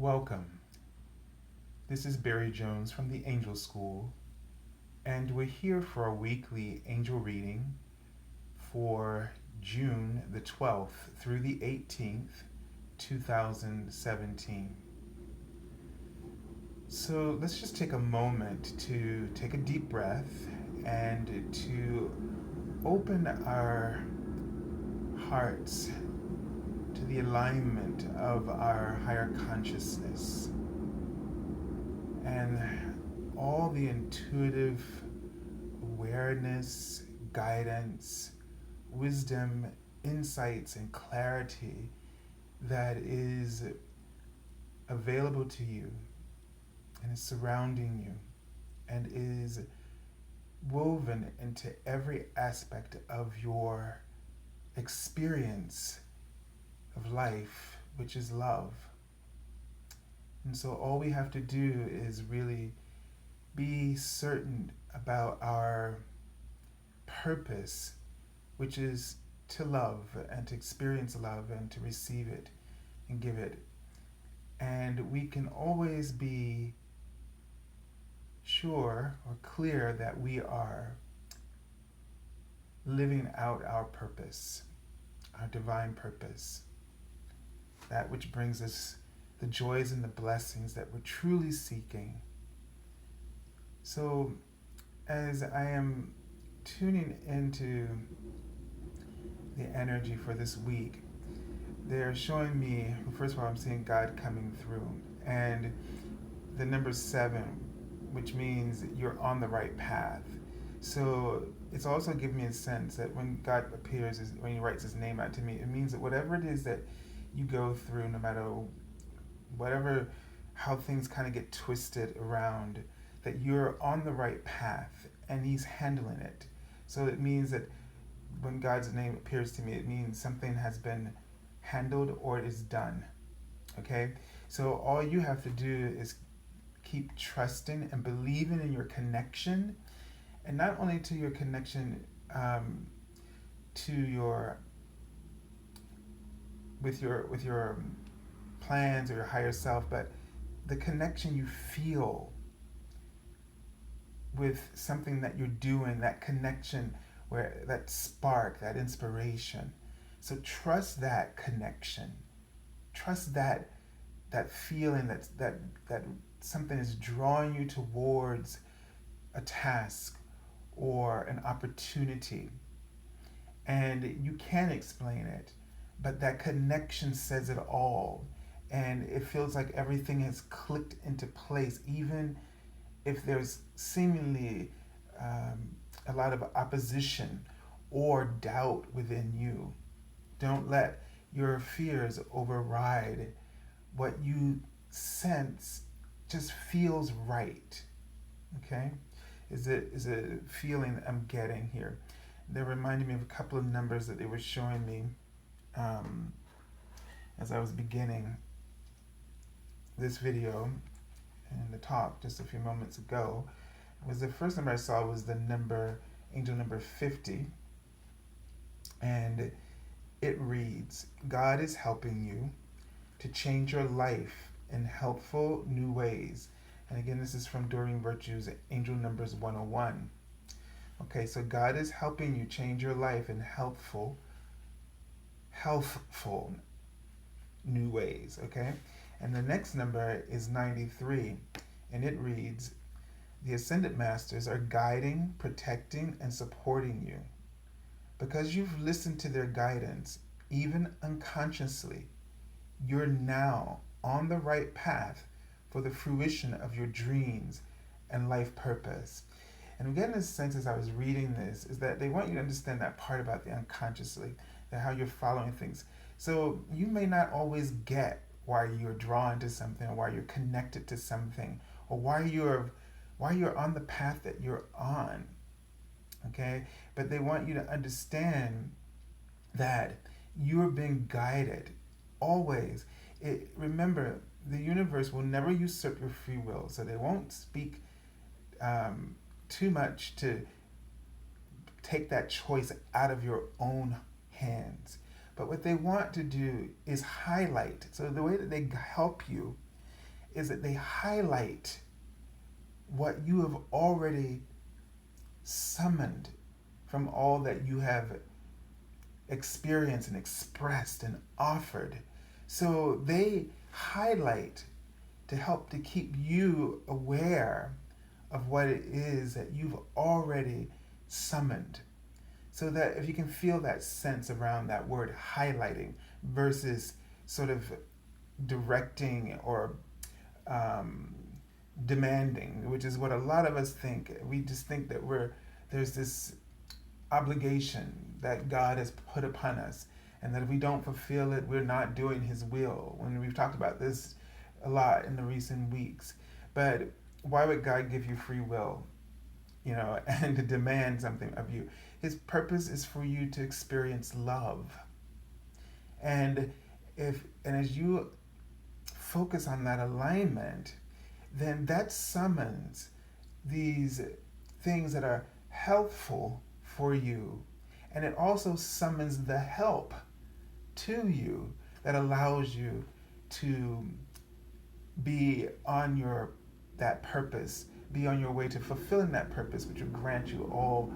Welcome. This is Barry Jones from the Angel School, and we're here for a weekly angel reading for June the 12th through the 18th, 2017. So let's just take a moment to take a deep breath and to open our hearts to the alignment of our higher consciousness and all the intuitive awareness, guidance, wisdom, insights, and clarity that is available to you and is surrounding you and is woven into every aspect of your experience of life, which is love. And so all we have to do is really be certain about our purpose, which is to love and to experience love and to receive it and give it. And we can always be sure or clear that we are living out our purpose, our divine purpose, that which brings us the joys and the blessings that we're truly seeking. So as I am tuning into the energy for this week, they're showing me, first of all, I'm seeing God coming through, and the number 7, which means you're on the right path. So it's also giving me a sense that when God appears, when he writes his name out to me, it means that whatever it is that you go through, no matter whatever, how things kind of get twisted around, that you're on the right path and he's handling it. So it means that when God's name appears to me, it means something has been handled or is done. Okay? So all you have to do is keep trusting and believing in your connection, and not only to your connection to your with your plans or your higher self, but the connection you feel with something that you're doing, that connection, where that spark, that inspiration. So trust that connection. Trust that feeling that something is drawing you towards a task or an opportunity. And you can't explain it, but that connection says it all. And it feels like everything has clicked into place, even if there's seemingly a lot of opposition or doubt within you. Don't let your fears override what you sense just feels right. Okay? Is a feeling that I'm getting here. They're reminding me of a couple of numbers that they were showing me as I was beginning this video and the talk just a few moments ago. Was the first number I saw was the number, angel number 50, and it reads, God is helping you to change your life in helpful new ways. And again, this is from Doreen Virtue's Angel Numbers 101. Okay, so God is helping you change your life in healthful new ways, okay? And the next number is 93, and it reads, the Ascended Masters are guiding, protecting, and supporting you. Because you've listened to their guidance, even unconsciously, you're now on the right path for the fruition of your dreams and life purpose. And I'm getting a sense as I was reading this is that they want you to understand that part about the unconsciously, that how you're following things. So you may not always get why you're drawn to something, or why you're connected to something, or why you're on the path that you're on. Okay? But they want you to understand that you're being guided always. Remember, the universe will never usurp your free will, so they won't speak too much to take that choice out of your own hands. But what they want to do is highlight. So the way that they help you is that they highlight what you have already summoned from all that you have experienced and expressed and offered. So they highlight to help to keep you aware of what it is that you've already summoned. So that if you can feel that sense around that word highlighting versus sort of directing or um, demanding, which is what a lot of us think. We just think that there's this obligation that God has put upon us, and that if we don't fulfill it, we're not doing His will. When we've talked about this a lot in the recent weeks, but why would God give you free will, and to demand something of you? His purpose is for you to experience love, and as you focus on that alignment, then that summons these things that are helpful for you. And it also summons the help to you that allows you to be on that purpose, be on your way to fulfilling that purpose, which will grant you all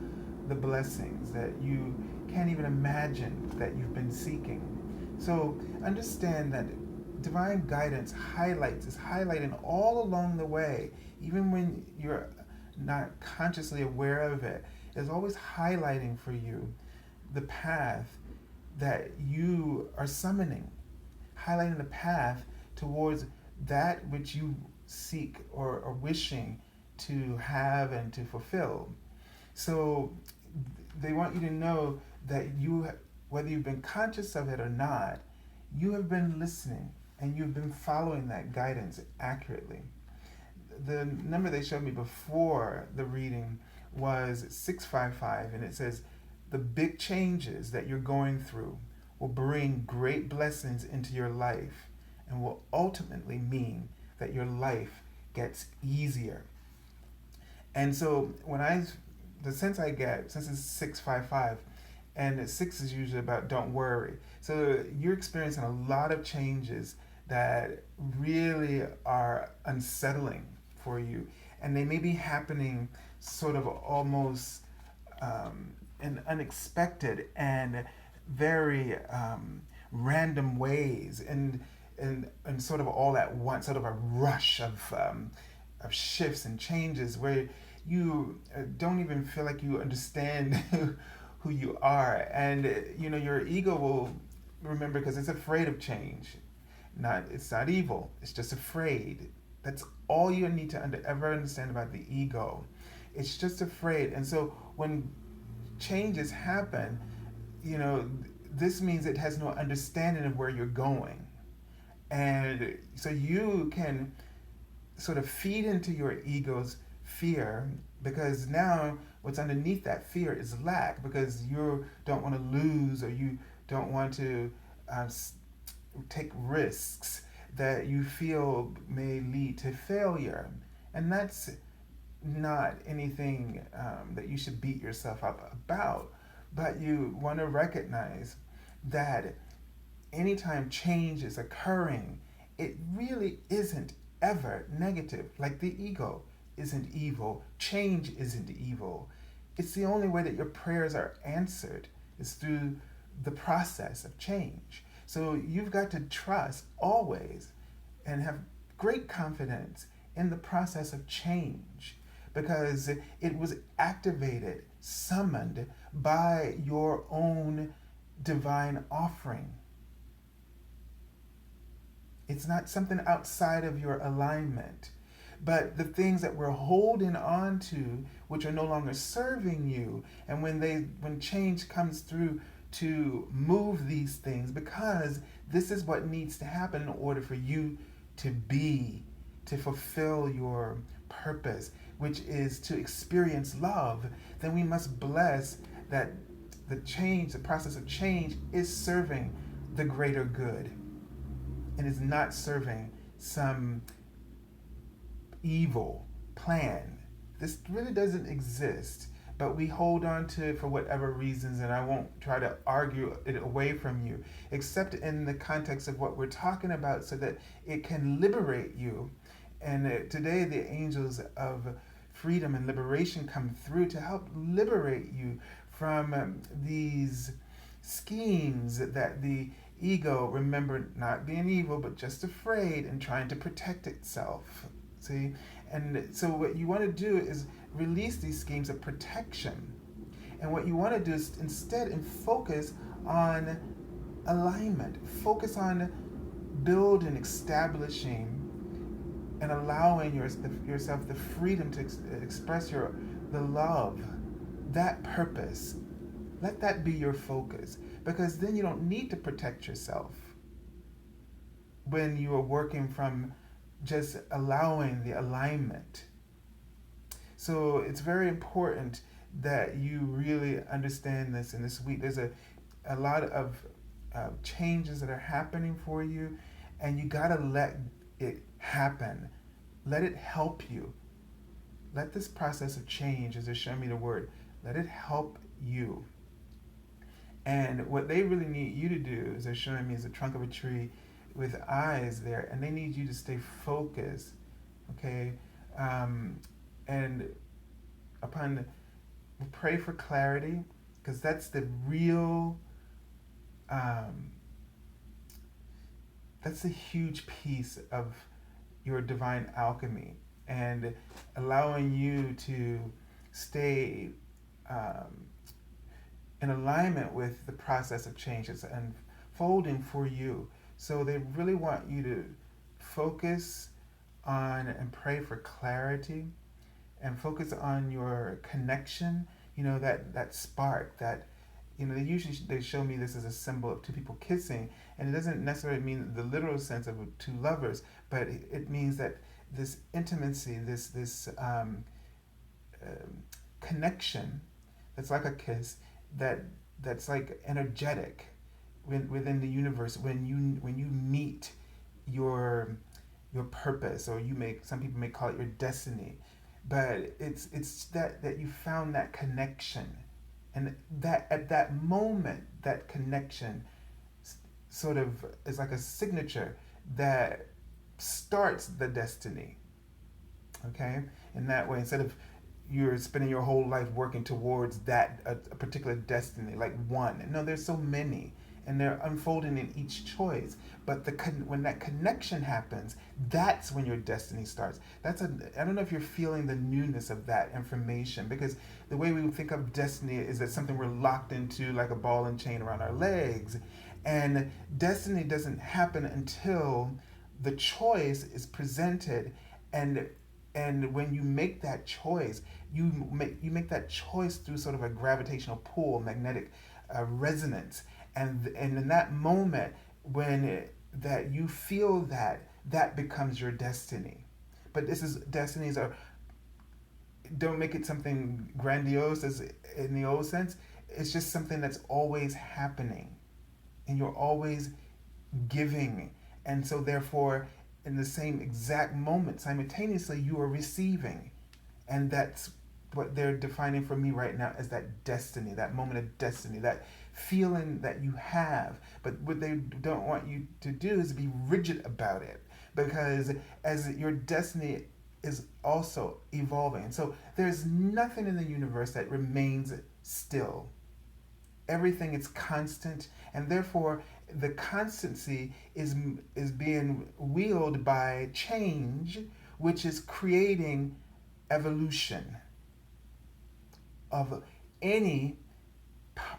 the blessings that you can't even imagine that you've been seeking. So understand that divine guidance is highlighting all along the way, even when you're not consciously aware of it. It's always highlighting for you the path that you are summoning, highlighting the path towards that which you seek or are wishing to have and to fulfill. So they want you to know that whether you've been conscious of it or not, you have been listening and you've been following that guidance accurately. The number they showed me before the reading was 655, and it says, the big changes that you're going through will bring great blessings into your life and will ultimately mean that your life gets easier. And so the sense I get, since it's 655, and 6 is usually about don't worry. So you're experiencing a lot of changes that really are unsettling for you. And they may be happening sort of almost in unexpected and very random ways, and sort of all at once, sort of a rush of shifts and changes where you don't even feel like you understand who you are. And your ego will remember, because it's afraid of change. It's not evil, it's just afraid. That's all you need to ever understand about the ego. It's just afraid. And so when changes happen, this means it has no understanding of where you're going. And so you can sort of feed into your ego's fear, because now what's underneath that fear is lack, because you don't want to lose, or you don't want to take risks that you feel may lead to failure. And that's not anything that you should beat yourself up about, but you want to recognize that anytime change is occurring, it really isn't ever negative. Like the ego isn't evil, change isn't evil. It's the only way that your prayers are answered is through the process of change. So you've got to trust always and have great confidence in the process of change, because it was activated, summoned by your own divine offering. It's not something outside of your alignment. But the things that we're holding on to, which are no longer serving you, and when change comes through to move these things, because this is what needs to happen in order for you to fulfill your purpose, which is to experience love, then we must bless that the process of change is serving the greater good and is not serving some evil plan. This really doesn't exist, but we hold on to it for whatever reasons, and I won't try to argue it away from you, except in the context of what we're talking about, so that it can liberate you. And today, the angels of freedom and liberation come through to help liberate you from these schemes that the ego, remember, not being evil, but just afraid and trying to protect itself. See? And so, what you want to do is release these schemes of protection. And what you want to do is instead and focus on alignment, focus on building, establishing, and allowing yourself the freedom to express the love, that purpose. Let that be your focus, because then you don't need to protect yourself when you are working from just allowing the alignment. So it's very important that you really understand this in this week. There's a lot of changes that are happening for you, and you got to let it happen. Let it help you. Let this process of change, as they're showing me the word, let it help you. And what they really need you to do, as they're showing me, is the trunk of a tree with eyes there, and they need you to stay focused, okay? And upon, pray for clarity, because that's the real, that's a huge piece of your divine alchemy, and allowing you to stay in alignment with the process of change. It's unfolding for you. So they really want you to focus on and pray for clarity, and focus on your connection. You know, that spark, that, you know, they show me this as a symbol of two people kissing, and it doesn't necessarily mean the literal sense of two lovers, but it means that this intimacy, this connection, that's like a kiss, that's like energetic within the universe when you meet your purpose, or some people may call it your destiny, but it's that you found that connection, and that at that moment, that connection sort of is like a signature that starts the destiny. Okay, in that way, instead of you're spending your whole life working towards that a particular destiny, like one. No, there's so many, and they're unfolding in each choice. But when that connection happens, that's when your destiny starts. I don't know if you're feeling the newness of that information, because the way we think of destiny is that something we're locked into, like a ball and chain around our legs, and destiny doesn't happen until the choice is presented, and when you make that choice, you make that choice through sort of a gravitational pull, magnetic resonance, and in that moment when that you feel that becomes your destiny. But destinies are, don't make it something grandiose as in the old sense. It's just something that's always happening, and you're always giving, and so therefore in the same exact moment simultaneously you are receiving. And that's what they're defining for me right now as that destiny, that moment of destiny, that feeling that you have. But what they don't want you to do is be rigid about it, because as your destiny is also evolving. And so there's nothing in the universe that remains still. Everything is constant, and therefore the constancy is being wielded by change, which is creating evolution of any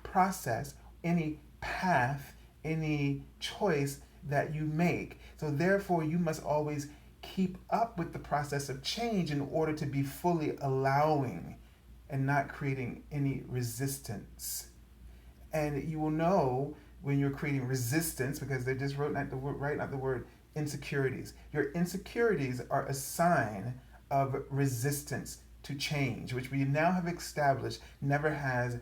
process, any path, any choice that you make. So therefore you must always keep up with the process of change in order to be fully allowing and not creating any resistance. And you will know when you're creating resistance, because they just wrote out the word insecurities. Your insecurities are a sign of resistance to change, which we now have established never has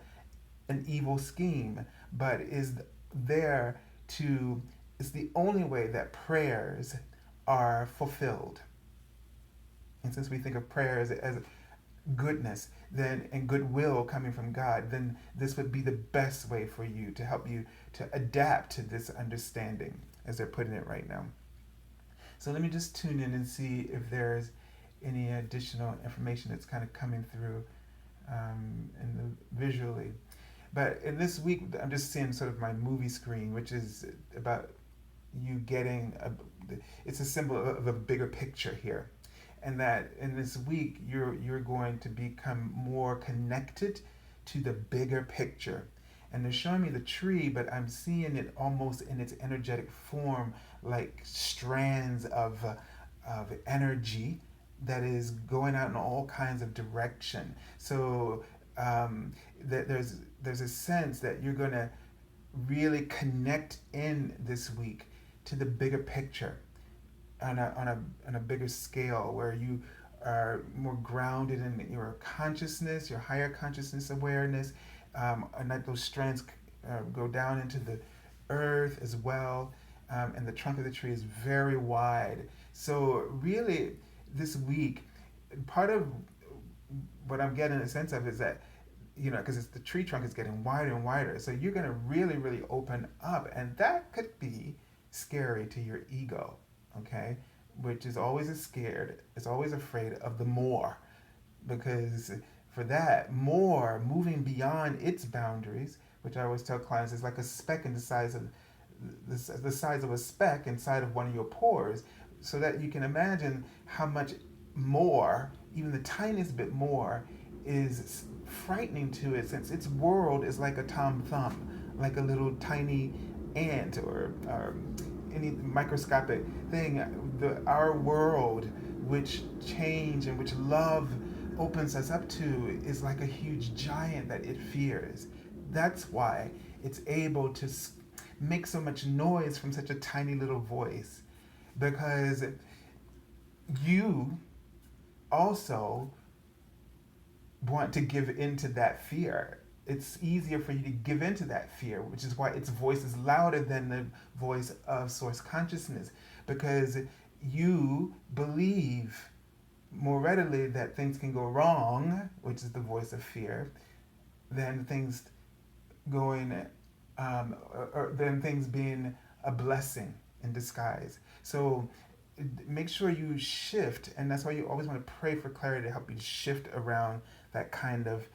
an evil scheme, but is there to, it's the only way that prayers are fulfilled. And since we think of prayers as goodness, then, and goodwill coming from God, then this would be the best way for you to help you to adapt to this understanding, as they're putting it right now. So let me just tune in and see if there's any additional information that's kind of coming through visually. But in this week, I'm just seeing sort of my movie screen, which is about you getting it's a symbol of a bigger picture here, and that in this week you're going to become more connected to the bigger picture. And they're showing me the tree, but I'm seeing it almost in its energetic form, like strands of energy that is going out in all kinds of direction. So that there's a sense that you're going to really connect in this week to the bigger picture on a bigger scale, where you are more grounded in your consciousness, your higher consciousness awareness, and that those strands go down into the earth as well. And the trunk of the tree is very wide. So really, this week, part of what I'm getting a sense of is that, because the tree trunk is getting wider and wider. So you're going to really, really open up. And that could be scary to your ego, okay? Which is always scared, is always afraid of the more. Because for that, more, moving beyond its boundaries, which I always tell clients is like a speck in the size of a speck inside of one of your pores, so that you can imagine how much more, even the tiniest bit more, is frightening to it, since its world is like a tom thumb, like a little tiny ant or any microscopic thing. Our world, which change and which love opens us up to, is like a huge giant that it fears. That's why it's able to make so much noise from such a tiny little voice, because you also want to give into that fear. It's easier for you to give into that fear, which is why its voice is louder than the voice of source consciousness, because you believe more readily that things can go wrong, which is the voice of fear, than things going, or than things being a blessing in disguise. So make sure you shift, and that's why you always want to pray for clarity to help you shift around that kind of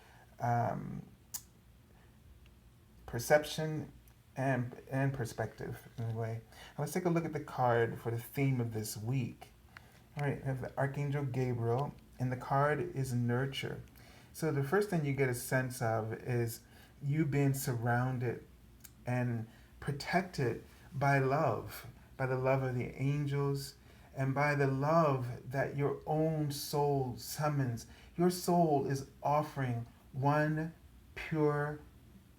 perception and perspective in a way. Now let's take a look at the card for the theme of this week. All right, I have the Archangel Gabriel, and the card is nurture. So the first thing you get a sense of is you being surrounded and protected by love, by the love of the angels, and by the love that your own soul summons. Your soul is offering one pure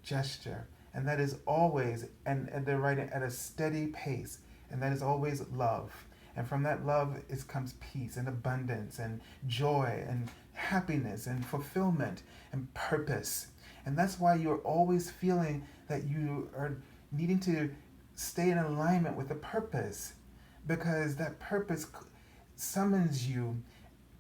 gesture, and that is always, and they're writing at a steady pace, and that is always love. And from that love comes peace and abundance and joy and happiness and fulfillment and purpose. And that's why you're always feeling that you are needing to stay in alignment with the purpose, because that purpose summons you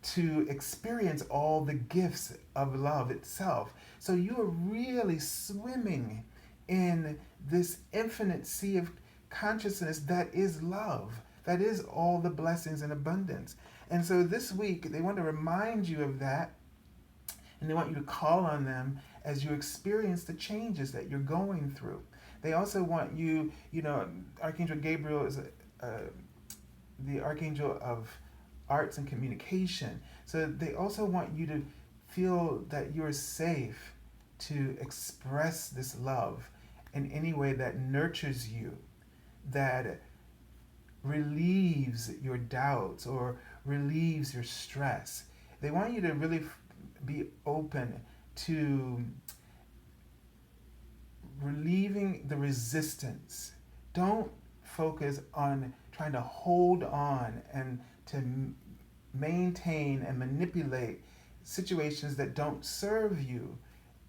to experience all the gifts of love itself. So you are really swimming in this infinite sea of consciousness that is love, that is all the blessings and abundance. And so this week, they want to remind you of that, and they want you to call on them as you experience the changes that you're going through. They also want you, Archangel Gabriel is the archangel of arts and communication. So they also want you to feel that you're safe to express this love in any way that nurtures you, that relieves your doubts or relieves your stress. They want you to really be open to relieving the resistance. Don't focus on trying to hold on and to maintain and manipulate situations that don't serve you.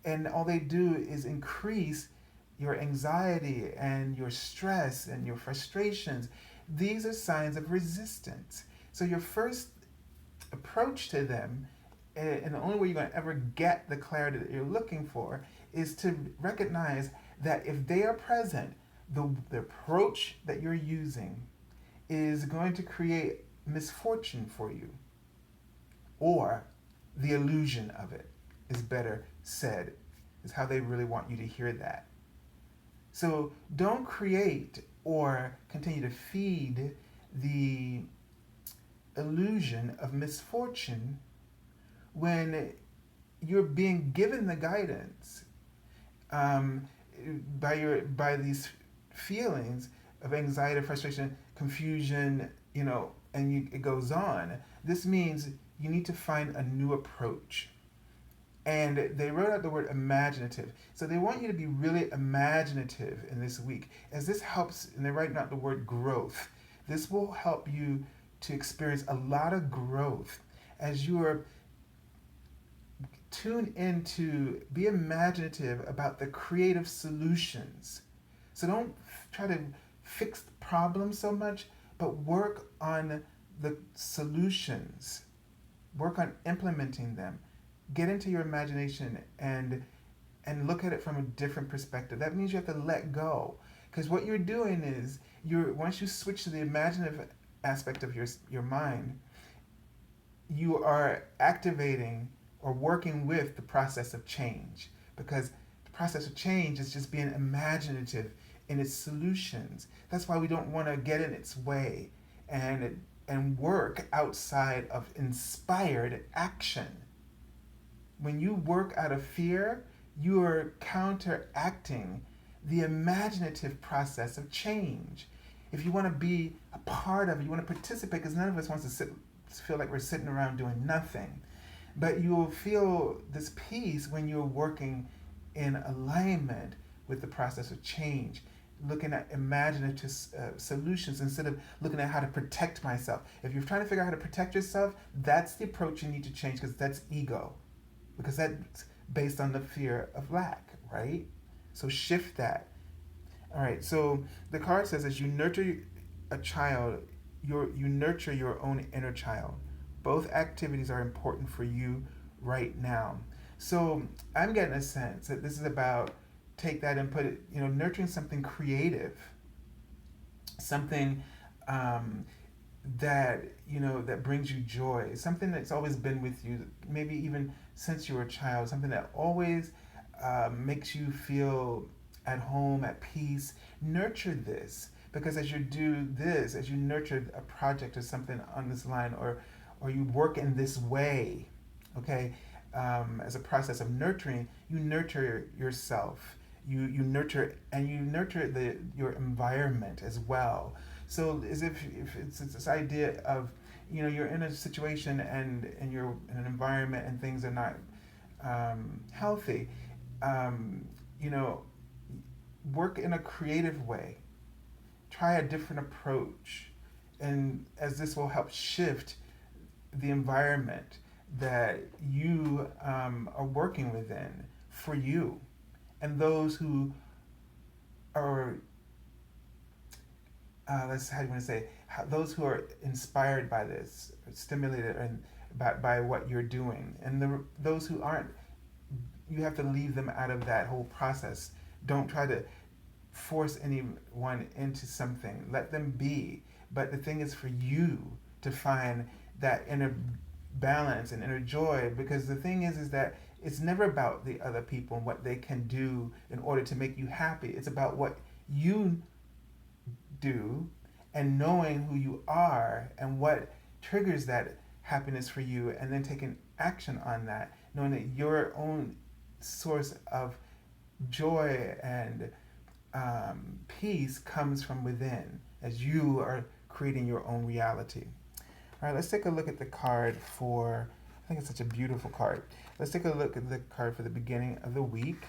And all they do is increase your anxiety and your stress and your frustrations. These are signs of resistance. So your first approach to them, and the only way you're going to ever get the clarity that you're looking for, is to recognize that if they are present, the approach that you're using is going to create misfortune for you, or the illusion of it is better said, is how they really want you to hear that. So don't create or continue to feed the illusion of misfortune when you're being given the guidance, um, by these feelings of anxiety, frustration, confusion, and it goes on. This means you need to find a new approach. And they wrote out the word imaginative. So they want you to be really imaginative in this week, as this helps, and they're writing out the word growth. This will help you to experience a lot of growth as you are tuned into, be imaginative about the creative solutions. So don't try to fix the problem so much, but work on the solutions. Work on implementing them. Get into your imagination and look at it from a different perspective. That means you have to let go, because what you're doing is, once you switch to the imaginative aspect of your mind, you are activating or working with the process of change, because the process of change is just being imaginative in its solutions. That's why we don't want to get in its way and work outside of inspired action. When you work out of fear, you are counteracting the imaginative process of change. If you want to be a part of it, you want to participate, because none of us wants to feel like we're sitting around doing nothing. But you will feel this peace when you're working in alignment with the process of change, looking at imaginative solutions instead of looking at how to protect myself. If you're trying to figure out how to protect yourself, that's the approach you need to change, because that's ego. Because that's based on the fear of lack, right? So shift that. All right, so the card says, as you nurture a child, you nurture your own inner child. Both activities are important for you right now. So I'm getting a sense that this is about, take that and put it, nurturing something creative, something that brings you joy, something that's always been with you, maybe even since you were a child, something that always makes you feel at home, at peace. Nurture this, because as you do this, as you nurture a project or something on this line, or you work in this way, okay, as a process of nurturing, you nurture yourself, you nurture, and you nurture your environment as well. So as if it's this idea of, you're in a situation and you're in an environment and things are not healthy, work in a creative way. Try a different approach. And as this will help shift the environment that you are working within for you. And those who are, how do you want to say, those who are inspired by this, stimulated and by what you're doing. And those who aren't, you have to leave them out of that whole process. Don't try to force anyone into something. Let them be. But the thing is for you to find that inner balance and inner joy, because the thing is that it's never about the other people and what they can do in order to make you happy. It's about what you do, and knowing who you are and what triggers that happiness for you, and then taking action on that, knowing that your own source of joy and peace comes from within, as you are creating your own reality. All right, let's take a look at the card for, I think it's such a beautiful card. Let's take a look at the card for the beginning of the week.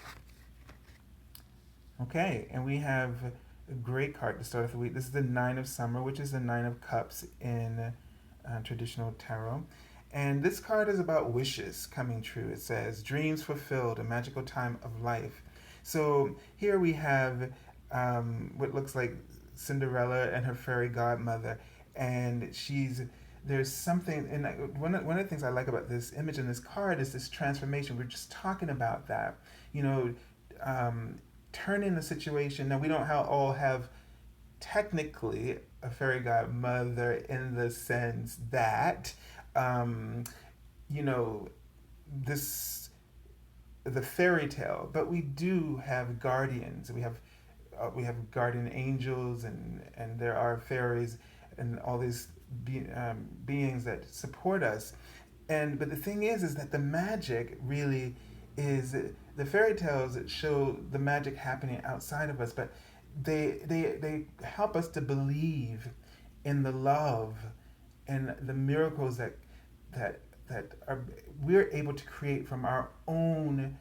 Okay, and we have a great card to start off the week. This is the Nine of Summer, which is the Nine of Cups in traditional tarot. And this card is about wishes coming true. It says, dreams fulfilled, a magical time of life. So here we have what looks like Cinderella and her fairy godmother. And there's something, and one of the things I like about this image and this card is this transformation. We're just talking about that. Turning the situation. Now, we don't all have technically a fairy godmother in the sense that, um, you know, this the fairy tale, but we do have guardians. We have guardian angels, and there are fairies and all these beings that support us. And but the thing is that the magic really is the fairy tales that show the magic happening outside of us, but they help us to believe in the love and the miracles that that are we're able to create from our own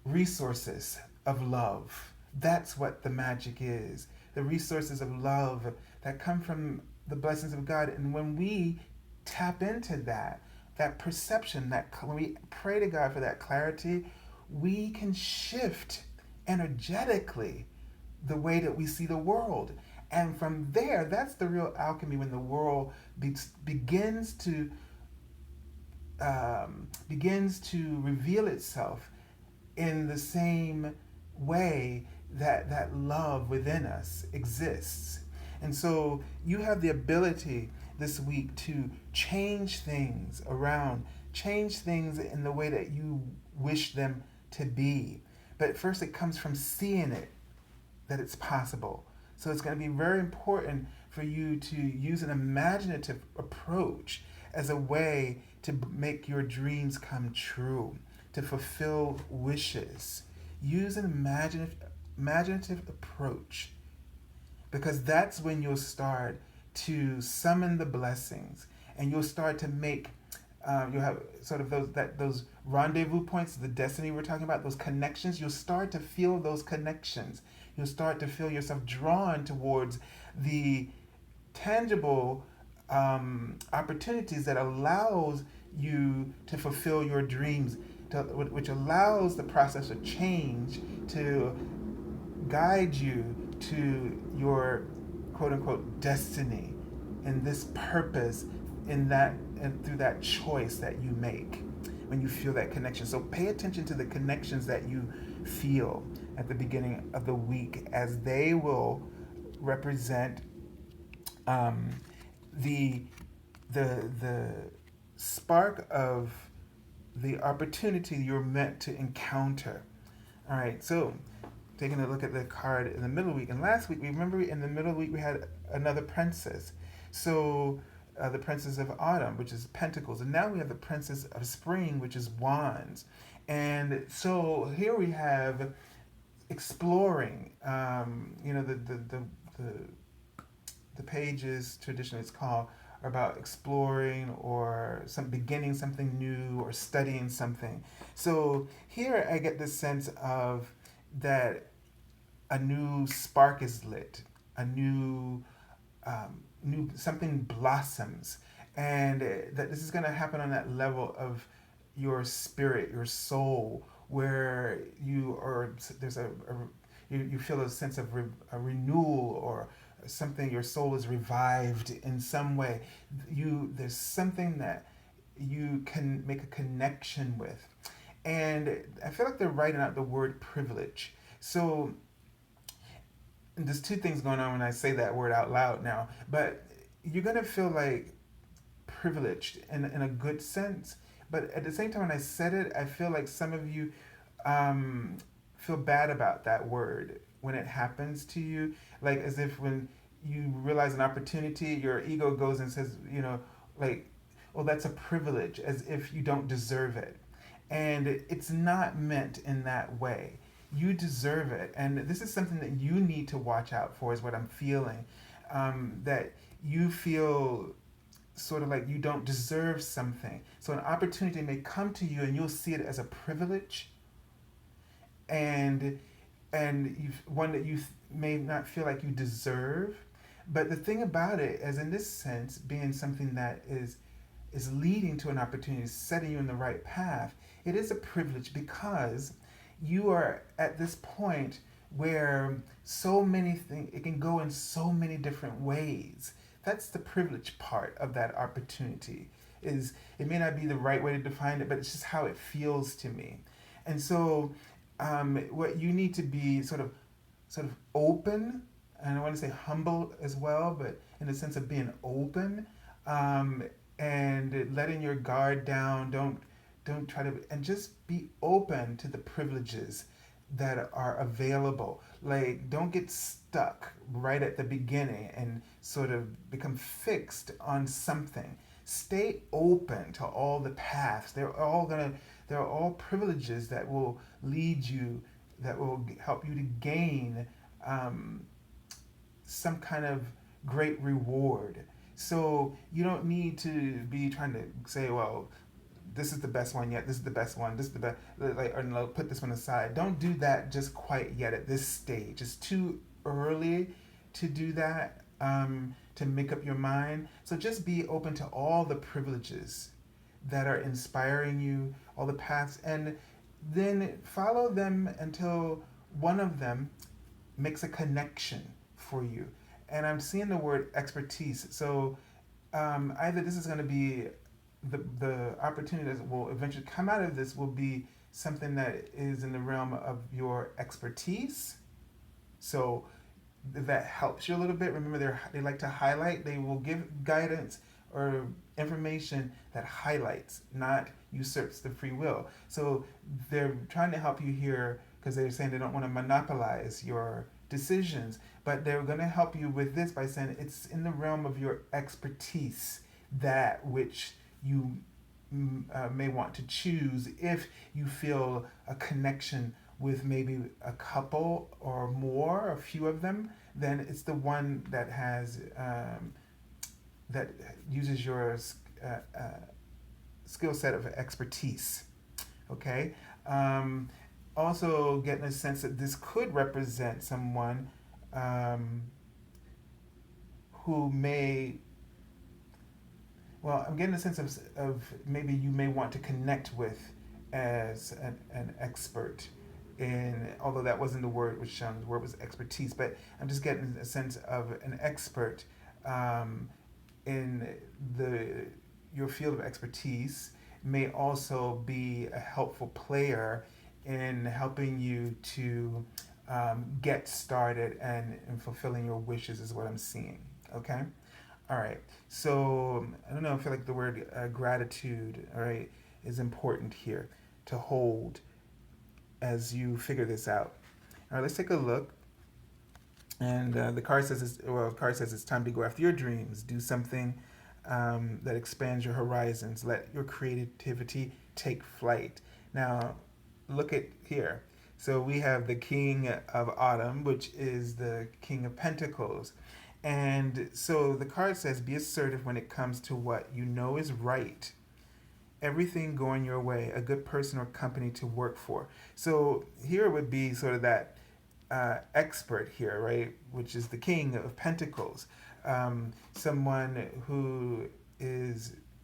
resources of love. That's what the magic is. The resources of love that come from the blessings of God. And when we tap into that perception, that when we pray to God for that clarity, we can shift energetically the way that we see the world. And from there, that's the real alchemy when the world begins to reveal itself in the same way that love within us exists. And so you have the ability this week to change things around, change things in the way that you wish them to be. But first, it comes from seeing it, that it's possible. So it's going to be very important for you to use an imaginative approach as a way to make your dreams come true, to fulfill wishes. Use an imaginative approach, because that's when you'll start to summon the blessings, and you'll start to make you'll have sort of those rendezvous points, the destiny we're talking about, those connections. You'll start to feel those connections. You'll start to feel yourself drawn towards the tangible opportunities that allows you to fulfill your dreams, which allows the process of change to guide you to your quote unquote destiny and this purpose in that and through that choice that you make when you feel that connection. So pay attention to the connections that you feel at the beginning of the week, as they will represent the the spark of the opportunity you're meant to encounter. All right, so taking a look at the card in the middle week. And last week, remember in the middle week, we had another princess. So the princess of autumn, which is pentacles. And now we have the princess of spring, which is wands. And so here we have exploring. The pages traditionally it's called are about exploring or beginning something new or studying something. So here I get this sense of that a new spark is lit, a new something blossoms, and that this is going to happen on that level of your spirit, your soul, where you are there's you feel a sense of a renewal, or something, your soul is revived in some way. There's something that you can make a connection with. And I feel like they're writing out the word privilege. So there's two things going on when I say that word out loud now, but you're going to feel like privileged in a good sense. But at the same time, when I said it, I feel like some of you feel bad about that word when it happens to you. Like as if when you realize an opportunity, your ego goes and says, like, well, that's a privilege, as if you don't deserve it. And it's not meant in that way. You deserve it. And this is something that you need to watch out for, is what I'm feeling. That you feel sort of like you don't deserve something. So an opportunity may come to you and you'll see it as a privilege, and one that you may not feel like you deserve. But the thing about it is, in this sense, being something that is leading to an opportunity, setting you in the right path, it is a privilege, because you are at this point where so many things, it can go in so many different ways. That's the privilege part of that opportunity. Is it may not be the right way to define it, but it's just how it feels to me. And so what you need to be sort of open and I want to say humble as well, but in the sense of being open, um, and letting your guard down. Don't try to, and just be open to the privileges that are available. Like, don't get stuck right at the beginning and sort of become fixed on something. Stay open to all the paths. They're all privileges that will lead you, that will help you to gain um, some kind of great reward. So you don't need to be trying to say, well, this is the best one yet. This is the best one. This is the best. Like, or no, put this one aside. Don't do that just quite yet at this stage. It's too early to do that. To make up your mind. So just be open to all the privileges that are inspiring you, all the paths, and then follow them until one of them makes a connection for you. And I'm seeing the word expertise. So either this is going to be the opportunity that will eventually come out of this will be something that is in the realm of your expertise. So that helps you a little bit. Remember, they like to highlight. They will give guidance or information that highlights, not usurps the free will. So they're trying to help you here because they're saying they don't want to monopolize your decisions, but they're going to help you with this by saying it's in the realm of your expertise, that which you may want to choose if you feel a connection with maybe a couple or more, a few of them, then it's the one that has that uses your skill set of expertise. Okay. Um, Also, getting a sense that this could represent someone um, who may, well, I'm getting a sense of maybe you may want to connect with as an expert in, although that wasn't the word which the word was expertise, but I'm just getting a sense of an expert um, in the your field of expertise may also be a helpful player in helping you to get started and fulfilling your wishes is what I'm seeing. Okay. All right. So I don't know. I feel like the word gratitude, all right, is important here to hold as you figure this out. All right. Let's take a look. And the card says, the card says it's time to go after your dreams. Do something that expands your horizons. Let your creativity take flight. Now, look at here. So we have the King of Autumn, which is the King of Pentacles. And so the card says, be assertive when it comes to what you know is right. Everything going your way, a good person or company to work for. So here would be sort of that expert here, right? Which is the King of Pentacles. Someone who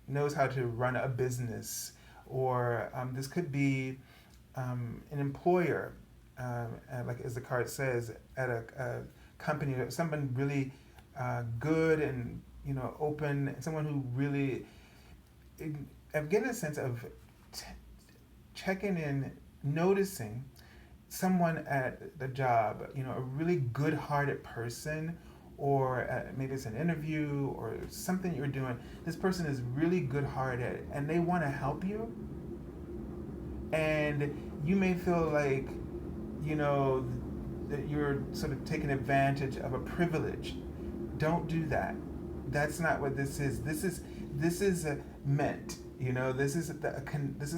knows how to run a business, or this could be an employer, like as the card says, at a company, someone really good and open, someone who really, I'm getting a sense of t- checking in, noticing someone at the job, a really good-hearted person, or maybe it's an interview or something you're doing. This person is really good-hearted and they want to help you, and you may feel like you know that you're sort of taking advantage of a privilege. Don't do that. That's not what this is. This is meant. This is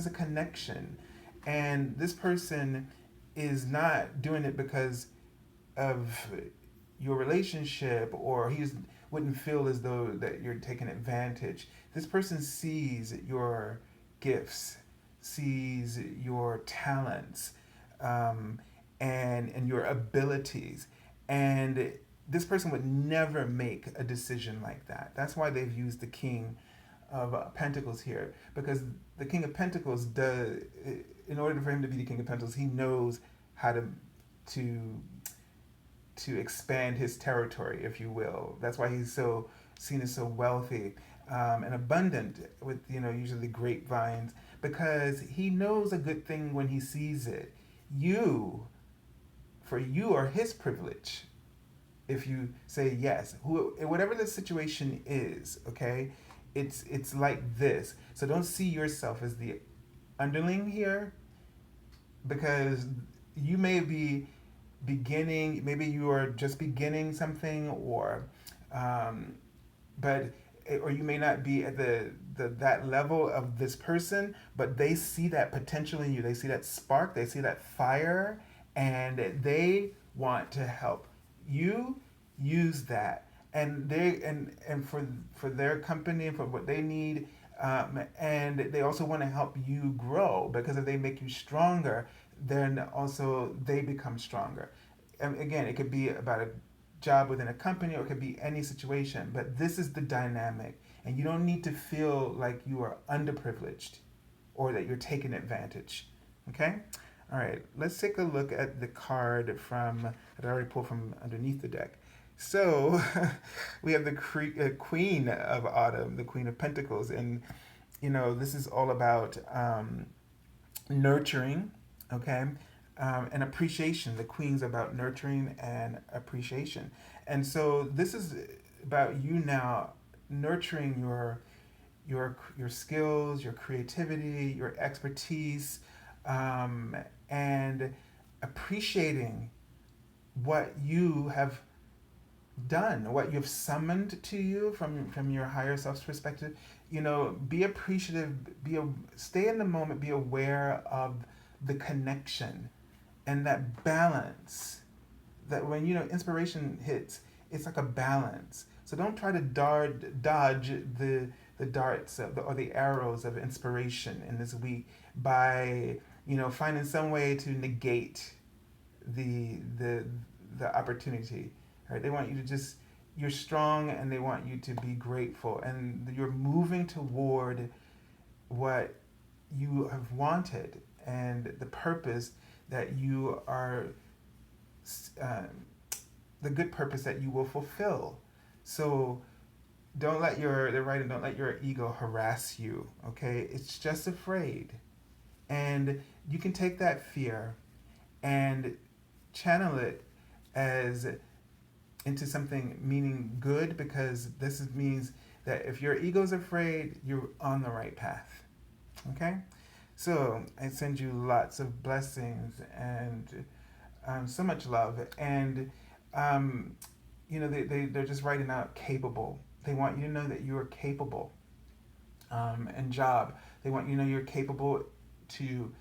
a connection, and this person is not doing it because of your relationship, or wouldn't feel as though that you're taking advantage. This person sees your gifts, sees your talents, um, and your abilities, and this person would never make a decision like that. That's why they've used the King of Pentacles here, because the King of Pentacles does, in order for him to be the King of Pentacles, he knows how to expand his territory, if you will. That's why he's so seen as so wealthy and abundant with usually grapevines, because he knows a good thing when he sees it. For you are his privilege. if you say yes, whatever the situation is, okay, it's like this. So don't see yourself as the underling here, because you may be beginning, maybe you are just beginning something, or um, but or you may not be at the that level of this person, but they see that potential in you, they see that spark, they see that fire, and they want to help you use that, and for their company and for what they need, and they also want to help you grow, because if they make you stronger, then also they become stronger. And again, it could be about a job within a company, or it could be any situation, but this is the dynamic, and you don't need to feel like you are underprivileged or that you're taking advantage. Okay. All right, let's take a look at the card from that I already pulled from underneath the deck. So we have the Queen of Autumn, the Queen of Pentacles, and this is all about nurturing, okay, and appreciation. The Queen's about nurturing and appreciation, and so this is about you now nurturing your skills, your creativity, your expertise, and appreciating what you have done, what you've summoned to you from your higher self's perspective. Be appreciative, stay in the moment, be aware of the connection and that balance, that when inspiration hits, it's like a balance. So don't try to dodge the darts or the arrows of inspiration in this week by finding some way to negate the the the opportunity. Right? They want you to just, you're strong, and they want you to be grateful, and you're moving toward what you have wanted and the purpose that you are, um, the good purpose that you will fulfill. So don't let don't let your ego harass you. Okay, it's just afraid, and you can take that fear and channel it as into something meaning good, because means that if your ego's afraid, you're on the right path. Okay, so I send you lots of blessings and so much love, and um, they're just writing out capable. They want you to know that you are capable. And job, they want you to know you're capable to,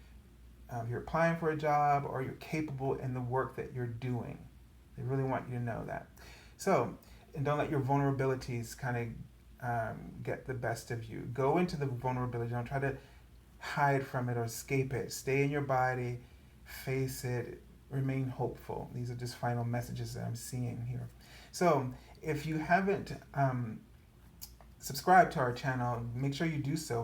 if you're applying for a job, or you're capable in the work that you're doing. They really want you to know that. So, and don't let your vulnerabilities kind of get the best of you. Go into the vulnerability. Don't try to hide from it or escape it. Stay in your body, face it, remain hopeful. These are just final messages that I'm seeing here. So, if you haven't subscribed to our channel, make sure you do so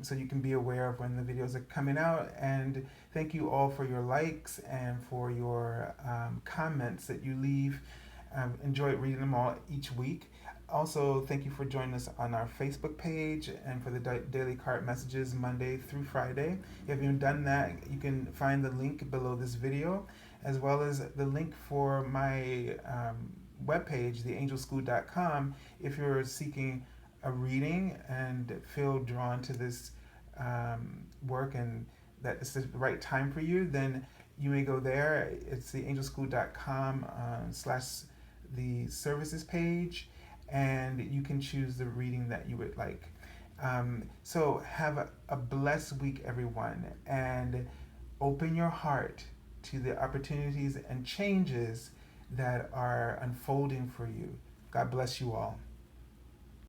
so you can be aware of when the videos are coming out. And thank you all for your likes and for your comments that you leave. Enjoy reading them all each week. Also, thank you for joining us on our Facebook page and for the daily card messages Monday through Friday. If you haven't done that, you can find the link below this video, as well as the link for my webpage, theangelschool.com, if you're seeking a reading and feel drawn to this work, and that it's the right time for you, then you may go there. It's theangelschool.com slash the services page, and you can choose the reading that you would like. So have a blessed week, everyone, and open your heart to the opportunities and changes that are unfolding for you. God bless you all.